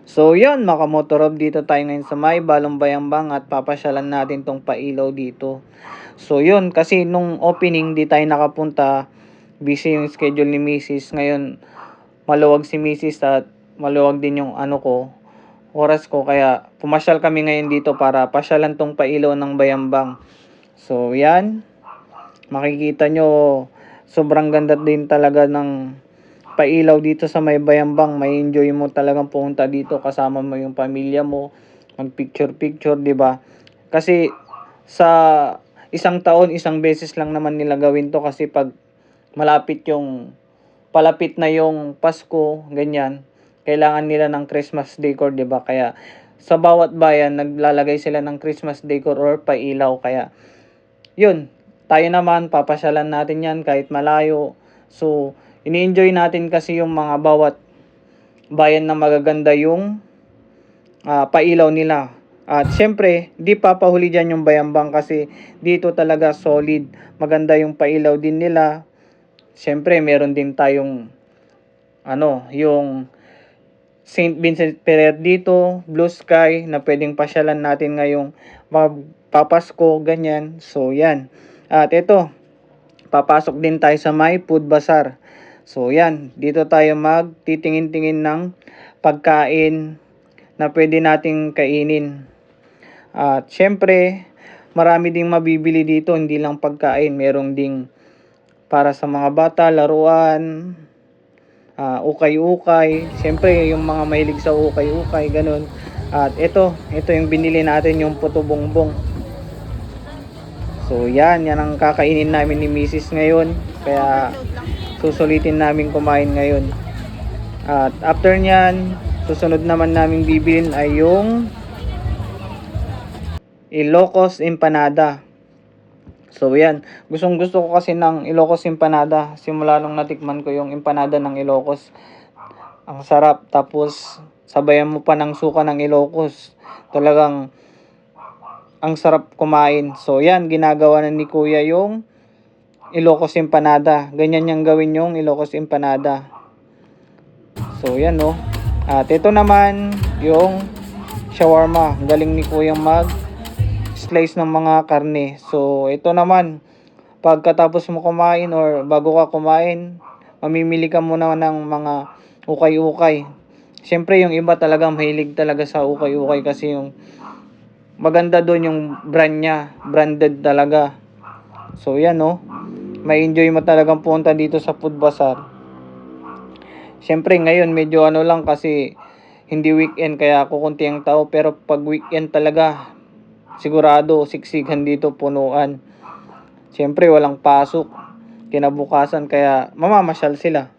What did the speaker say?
So yun, mga Kamotorob, dito tayo ngayon sa may Balong Bayambang at papasyalan natin tong pailaw dito. So yun, kasi nung opening di tayo nakapunta, busy yung schedule ni Mrs. Ngayon, maluwag si Mrs. at maluwag din yung oras ko. Kaya pumasyal kami ngayon dito para pasyalan tong pailaw ng Bayambang. So yan, makikita nyo, sobrang ganda din talaga ng pailaw dito sa may Bayambang. May enjoy mo talagang pumunta dito, kasama mo yung pamilya mo, mag picture, 'di ba? Kasi sa isang taon, isang beses lang naman nila gawin to, kasi pag palapit na yung Pasko, ganyan, kailangan nila ng Christmas decor, 'di ba? Kaya sa bawat bayan naglalagay sila ng Christmas decor or pailaw. Kaya yun, tayo naman papasyalan natin yan kahit malayo. So ini-enjoy natin kasi yung mga bawat bayan na magaganda yung pailaw nila. At syempre, di papahuli dyan yung Bayambang, kasi dito talaga solid. Maganda yung pailaw din nila. Syempre, meron din tayong yung St. Vincent Ferrer dito, Blue Sky, na pwedeng pasyalan natin ngayong magpapasko, ganyan. So yan. At ito, papasok din tayo sa may food bazaar. So yan, dito tayo magtitingin-tingin ng pagkain na pwede nating kainin. At syempre, marami ding mabibili dito, hindi lang pagkain. Merong ding para sa mga bata, laruan, ukay-ukay. Syempre, yung mga mahilig sa ukay-ukay, ganun. At ito yung binili natin, yung puto bongbong. So yan ang kakainin namin ni Mrs. ngayon. Kaya susulitin namin kumain ngayon. At after nyan, susunod naman namin bibilin ay yung Ilocos Empanada. So yan, gustong gusto ko kasi ng Ilocos Empanada. Simula nung natikman ko yung empanada ng Ilocos, ang sarap. Tapos sabayan mo pa ng suka ng Ilocos, talagang ang sarap kumain. So yan, ginagawa na ni Kuya yung Ilocos Empanada. Ganyan yung gawin yung Ilocos Empanada. So yan no. At ito naman yung shawarma. Galing ni Kuya mag slice ng mga karne. So ito naman, pagkatapos mo kumain or bago ka kumain, mamimili ka muna ng mga ukay-ukay. Siyempre yung iba talaga mahilig talaga sa ukay-ukay, kasi yung maganda doon yung brand niya, branded talaga. So yan no, may enjoy mo talagang punta dito sa food bazaar. Siyempre ngayon medyo lang, kasi hindi weekend kaya kukunti ang tao, pero pag weekend talaga sigurado siksikan dito, punuan. Siyempre walang pasok kinabukasan, kaya mamamasyal sila.